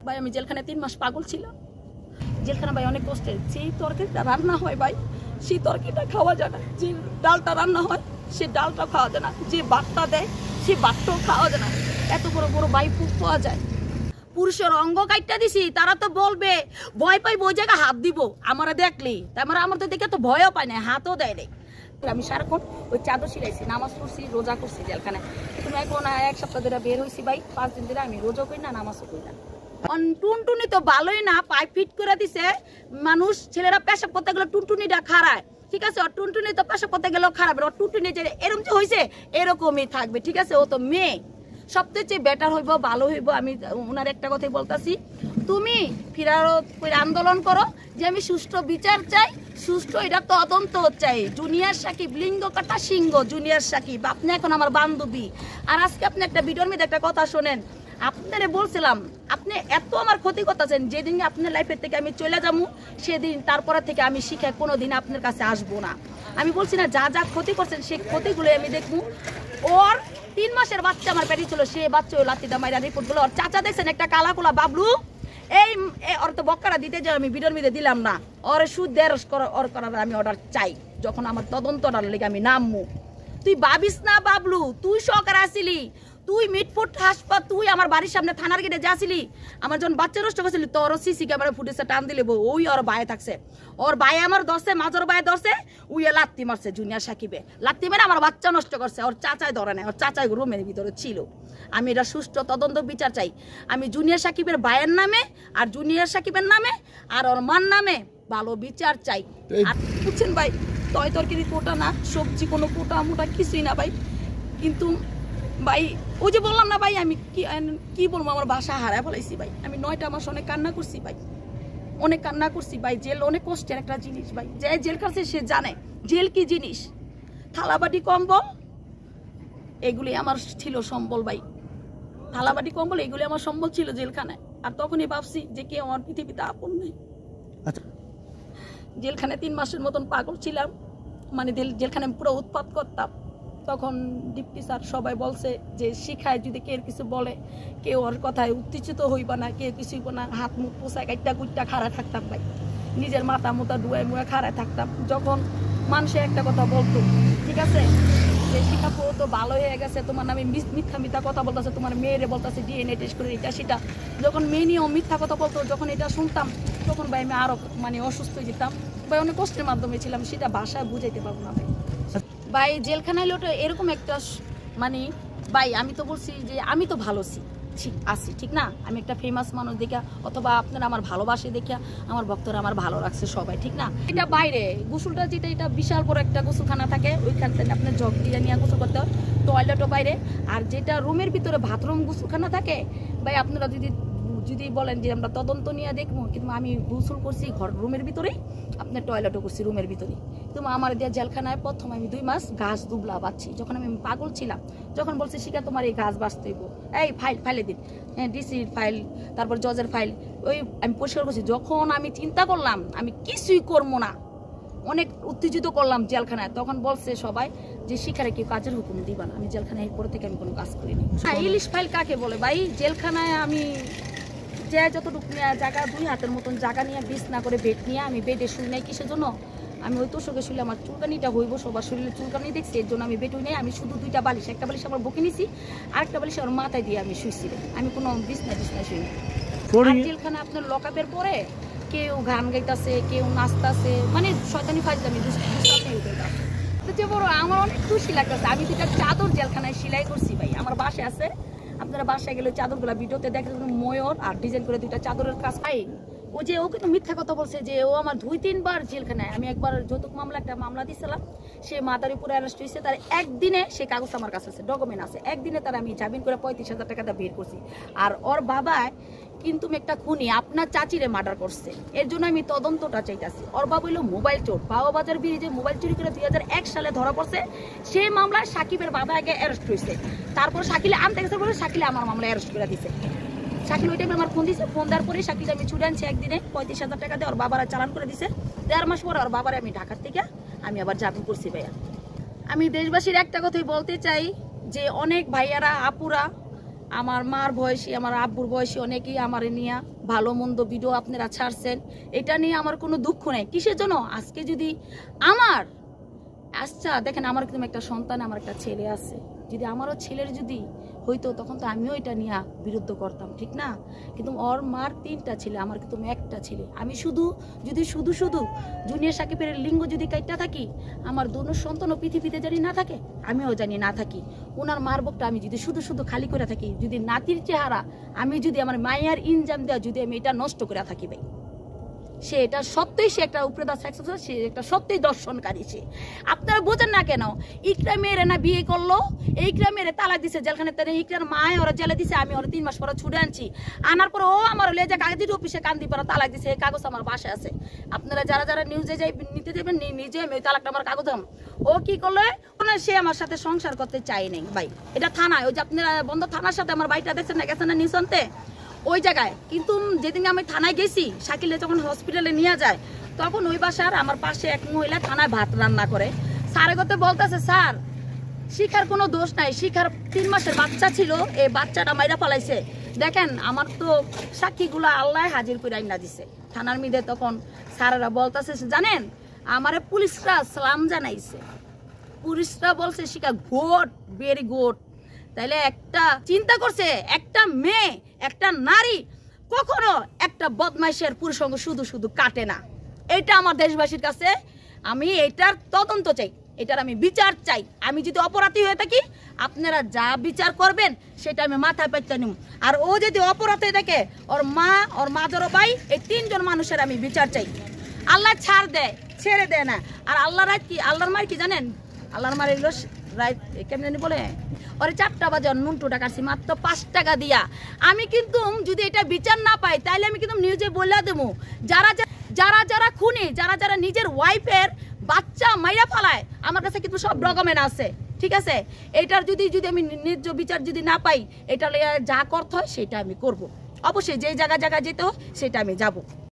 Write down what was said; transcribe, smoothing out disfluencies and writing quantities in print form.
ভাই আমি জেলখানে 3 মাস পাগল ছিলাম। জেলখানা ভাই অনেক কষ্টে, সেই তরকারিটা রান্না হয় ভাই সেই তরকারিটা খাওয়া যায় না, যে ডালটা রান্না হয় সে ডালটা খাওয়া যায় না, যে ভাতটা দেয় সে ভাতটাও খাওয়া যায় না। এত বড় বড় বাইপুক পাওয়া যায়। পুরুষের অঙ্গ কাটটা দিছি, তারা তো বলবে ভয় পাই ওই জায়গায় হাত দিব আমারা দেখলি, তারপরে আমার তো দেখে তো ভয়ও পায় না, হাতও দেয় নাই। আমি সারাক্ষণ ওই চাদর সিলাইছি, নামাজ পড়ছি, রোজা করছি জেলখানায়। কিন্তু এখন 1 সপ্তাহ ধরে বের হয়েছি ভাই, 5 দিন ধরে আমি রোজা করি না, নামাজও করি না। টুনটুনি তো ভালোই না, পাইপ ফিট করে দিছে মানুষ, ছেলেরা পেশাব করতে গেলে টুনটুনিটা খারায়, ঠিক আছে? ওর টুনটুনি তো পেশাব করতে গেলেও খারাপ, ওর টুনটুনি যে এরকম যে হয়েছে এরকমই থাকবে, ঠিক আছে? ও তো মেয়ে, সবচেয়ে বেটার হইব, ভালো হইব। আমি ওনার একটা কথাই বলতেছি, তুমি ফিরারত করে আন্দোলন করো যে আমি সুষ্ঠু বিচার চাই, সুষ্ঠু এটা তদন্ত চাই। জুনিয়র সাকিব লিঙ্গ কাটা সিংহ, জুনিয়র সাকিব আপনি এখন আমার বান্ধবী। আর আজকে আপনি একটা ভিডিওর মধ্যে একটা কথা শোনেন, আপনারে বলছিলাম আপনি এত আমার ক্ষতি করতেছেন, যেদিন আপনার লাইফের থেকে আমি চলে যাবো সেদিন তারপরে থেকে আমি শিখে কোনোদিন আপনার কাছে আসবো না। আমি বলছি না যা যা ক্ষতি করছেন সেই ক্ষতিগুলো আমি দেখবো। ওর 3 মাসের বাচ্চা আমার পেটে ছিল, সে বাচ্চা ওই লাঠিটা মাইরা রিপোর্টগুলো ওর চাচা দেখছেন একটা কালাকুলা বাবলু, এই ওর তো বক্কারা দিতে যে আমি ভিডিওর মধ্যে দিলাম না, ওর সুদ দেড় করার আমি অর্ডার চাই, যখন আমার তদন্তটার লেগে আমি নামবো। তুই ভাবিস না বাবলু, তুই সহকারে আসিলি, তুই মিটফুট হাসপাতাল, তুই আমার বাড়ির সামনে থানার গেটে যাচ্ছিলি, আমার যখন বাচ্চা নষ্ট করছিলি তোর সিসি ক্যামেরা ফুটেজটা টান দিলে ওই ওর বায়ে থাকছে, ওর বায়ে আমার ধরছে, মাজর বায়ে ধরছে, উইয়ে লাত্তি মারছে জুনিয়র সাকিবে, লাত্তি মেরে আমার বাচ্চা নষ্ট করছে। ওর চাচাই ধরে নেয়, ওর চাচাই রুমের ভিতরে ছিল। আমি এটা সুষ্ঠু তদন্ত বিচার চাই। আমি জুনিয়র সাকিবের বায়ের নামে আর জুনিয়র সাকিবের নামে আর ওর মার নামে ভালো বিচার চাই। আর বুঝছেন ভাই, তরকারি কোটা না, সবজি কোনো কোটা মোটা কিছুই না ভাই। কিন্তু ভাই ওই যে বললাম না ভাই, আমি কি বলবো, আমার বাসা হারায় ফেলাইছি ভাই। আমি 9টা মাস অনেক কান্না করছি ভাই, অনেক কান্না করছি ভাই। জেল অনেক কষ্টের একটা জিনিস ভাই, যে জেল কাছে সে জানে জেল কি জিনিস। থালাবাটি কম্বল এগুলি আমার ছিল সম্বল ভাই, থালাবাটি কম্বল এগুলি আমার সম্বল ছিল জেলখানায়। আর তখনই ভাবছি যে কেউ আমার পৃথিবীতে আপন নেই। জেলখানায় 3 মাসের মতন পাগল ছিলাম, মানে জেলখানায় পুরো উৎপাত করতাম। তখন ডিপটি স্যার সবাই বলছে যে শিখায় যদি কেউ কিছু বলে, কেউ ওর কথায় উত্তেজিত হইবা না, কেউ কিছু হইব না, হাত মুখ পোষায় কাইটা কুইটা খাড়া থাকতাম ভাই, নিজের মাথা মোতা ডুয়ে মুয়ে খাড়া থাকতাম। যখন মানুষে একটা কথা বলতো, ঠিক আছে, যে শিখাপু তো ভালো হয়ে গেছে, তোমার নামে মিথ্যা মিথ্যা কথা বলতেছে, তোমার মেয়েরে বলতেছে ডিএনএ টেস্ট করে এটা সেটা, যখন মেয়ে নিয়েও মিথ্যা কথা বলতো, যখন এটা শুনতাম তখন ভাই আমি আরো মানে অসুস্থ হয়ে যেতাম ভাই, অনেক কষ্টের মাধ্যমে ছিলাম, সেটা ভাষায় বুঝাইতে পারবো না ভাই। ভাই জেলখানায় লোটা এরকম একটা মানে ভাই, আমি তো বলছি যে আমি তো ভালো আছি, ঠিক না? আমি একটা ফেমাস মানুষ দেখা, অথবা আপনারা আমার ভালোবাসে দেখা আমার ভক্তরা আমার ভালো রাখছে সবাই, ঠিক না? এটা বাইরে গোসলটা যেটা, এটা বিশাল বড় একটা গোসলখানা থাকে, ওইখান থেকে আপনার জগ দিয়ে নিয়ে গোসল করতে হয়, টয়লেটও বাইরে। আর যেটা রুমের ভিতরে বাথরুম গোসলখানা থাকে ভাই, আপনারা যদি বলেন যে আমরা তদন্ত নিয়ে দেখবো, কিন্তু আমি গোসল করছি ঘর রুমের ভিতরেই, আপনার টয়লেটও করছি রুমের ভিতরেই। কিন্তু আমার দিয়ে জেলখানায় প্রথম আমি 2 মাস গাছ দুবলা বাঁচছি, যখন আমি পাগল ছিলাম, যখন বলছে শিখা তোমার এই গাছ বাঁচতে হইব, এই ফাইলে দিন, হ্যাঁ ডিসির ফাইল, তারপর জজের ফাইল, ওই আমি পরিষ্কার করছি। যখন আমি চিন্তা করলাম আমি কিছুই করবো না, অনেক উত্তেজিত করলাম জেলখানায়, তখন বলছে সবাই যে শিখারে কেউ কাজের হুকুম দিবা না। আমি জেলখানায় পরে থেকে আমি কোনো কাজ করিনি। ইলিশ ফাইল কাকে বলে ভাই? জেলখানায় আমি যে যতটুকু জায়গা 2 হাতের মতন জায়গা নিয়ে বিছনা করে বেড নিয়ে আমি বেডে শুই নাই। কিসের জন্য? আমি ওই তোষকে শুলে আমার চুলকানিটা হইব, সবার শরীরে চুলকানি দেখছি, এর জন্য আমি বেড নেই। আমি শুধু 2টা বালিশ, একটা বালিশ আমার বুকে নিছি, আরেকটা বালিশ আমার মাথায় দিয়ে আমি শুইছি। আমি কোনো বিছনায় শুই না। জেলখানা আপনার লকআপের পরে কেউ গান গাইতেছে, কেউ নাচতেছে, মানে শয়তানি ফাজলামি যে বড় আমার অনেক খুশি লাগতেছে। আমি 2টা চাদর জেলখানায় সেলাই করছি ভাই, আমার বাসায় আছে, আপনারা বাসায় গেলে চাদরগুলো ভিডিওতে দেখেন, ময়ূর আর ডিজাইন করে 2টা চাদরের কাজ পাই। ও যে ও কিন্তু মিথ্যা কথা বলছে যে ও আমার 2-3 বার জেলখানায়। আমি একবার যৌতুক মামলা একটা মামলা দিয়েছিলাম, সে মাদারীপুরে অ্যারেস্ট হয়েছে, তার একদিনে সে কাগজ আমার কাছে আছে, ডকুমেন্ট আছে, একদিনে তার আমি জামিন করে 35,000 টাকা বের করছি। আর ওর বাবা কিন্তু একটা খুনি আপনার চাচিরে মার্ডার করছে, এর জন্য আমি তদন্তটা চাইতেছি। ওর বাবা হইলো মোবাইল চোর, বাজার ব্রিজে মোবাইল চুরি করে 2001 সালে ধরা পড়ছে। সেই মামলায় সাকিবের বাবা আগে অ্যারেস্ট হয়েছে, তারপর শাকিলে আনতে গেছে বলে শাকিলে আমার মামলা অ্যারেস্ট করে দিছে। শাকিল ওই টাইমে আমার ফোন দিয়েছে, ফোন দেওয়ার পরে শাকিল আমি ছুটে আনছি একদিনে 35,000 টাকা দিয়ে, ওর বাবারা চালান করে দিছে। 1.5 মাস পরে ওর বাবারে আমি ঢাকার থেকে আমি আবার জামিন করছি ভাইয়া। আমি দেশবাসীর একটা কথাই বলতে চাই যে অনেক ভাইয়ারা আপুরা আমার মার বয়সী, আমার আব্বুর বয়সী অনেকেই আমার নিয়ে ভালো মন্দ ভিডিও আপনারা ছাড়ছেন, এটা নিয়ে আমার কোনো দুঃখ নেই। কিসের জন্য? আজকে যদি আমার আচ্ছা দেখেন, আমার কিন্তু একটা সন্তান, আমার একটা ছেলে আছে, যদি আমারও ছেলের যদি হইতো তখন তো আমিও এটা নিয়ে বিরুদ্ধ করতাম, ঠিক না? কিন্তু ওর মার 3টা ছেলে, আমার কিন্তু একটা ছেলে। আমি শুধু জুনিয়র সাকিবের লিঙ্গ যদি কাইটা থাকি, আমার দোনো সন্তানও পৃথিবীতে জানি না থাকে, আমিও জানি না থাকি। ওনার মার বুকটা আমি যদি শুধু খালি করে থাকি, যদি নাতির চেহারা আমি যদি আমার মায়ের ইনজাম দেওয়া যদি আমি এটা নষ্ট করে থাকি ভাই, সে এটা সত্যিই সে একটা উপরেদা সেক্স, সে একটা সত্যিই দর্শনকারী। সে আপনারা বোঝেন না কেন? ইকরামের না বিয়ে করলো, ইকরামের তালাক দিছে জেলখানে, ইকরার মায় ওরা জেলে দিছে, আমি ওরা 3 মাস পরে ছুটে আনছি, আনার পরে ও আমার লেজা কাগজের অফিসে কান্দি পরে তালাক দিছে, এই কাগজ আমার বাসায় আছে। আপনারা যারা নিউজে যাই নিতে যাবেন, নিজে আমি ওই তালাকটা আমার কাগজ আম। ও কি করলো? সে আমার সাথে সংসার করতে চাই নাই ভাই, এটা থানায়, ওই যে আপনারা বন্ধ থানার সাথে আমার বাড়িটা দেখছেন না, গেছেন না নিউজ আনতে ওই জায়গায়। কিন্তু যেদিন আমি থানায় গেছি, শাকিলে যখন হসপিটালে নিয়ে যায়, তখন ওই বাসার আমার পাশে এক মহিলা থানায় ভাত রান্না করে, স্যারে করতে বলতেছে, স্যার শিখার কোনো দোষ নাই, শিখার 3 মাসের বাচ্চা ছিল, এই বাচ্চাটা মাইরা ফেলাইছে। দেখেন আমার তো সাক্ষীগুলো আল্লাহ হাজির করে আইনা দিছে থানার মিদে। তখন স্যারেরা বলতেছে, জানেন আমারে পুলিশরা সালাম জানাইছে, পুলিশরা বলছে শিখা গুড, ভেরি গুড। তাইলে একটা চিন্তা করছে, একটা মেয়ে, একটা নারী কখনো একটা বদমাইশের পুরুষঙ্গ শুধু কাটে না। এটা আমার দেশবাসীর কাছে আমি এটার তদন্ত চাই, এটার আমি বিচার চাই। আমি যদি অপরাধী হয়ে থাকি, আপনারা যা বিচার করবেন সেটা আমি মাথায় পেতে নিব। আর ও যদি অপরাধ হয়ে থাকে, ওর মা, ওর মাজরো ভাই, এই 3 জন মানুষের আমি বিচার চাই। আল্লাহ ছাড় দেয়, ছেড়ে দেয় না। আর আল্লাহর কি, আল্লাহর মার কি জানেন? আল্লাহর মার এলো রাইট কেমনি বলে, ওরে 4টা বাজে নুনটুটা কাটছি মাত্র 5 টাকা দিয়া। আমি কিন্তু যদি এটা বিচার না পাই, তাইলে আমি কিন্তু নিউজে বলে দেবো, যারা খুনি, যারা নিজের ওয়াইফের বাচ্চা মাইরা ফেলায়, আমার কাছে কিন্তু সব ডকুমেন্ট আছে, ঠিক আছে? এটার যদি আমি ন্যায্য বিচার যদি না পাই, এটা যা করতে হয় সেটা আমি করব। অবশ্যই যে জায়গায় যেতে হয় সেটা আমি যাব।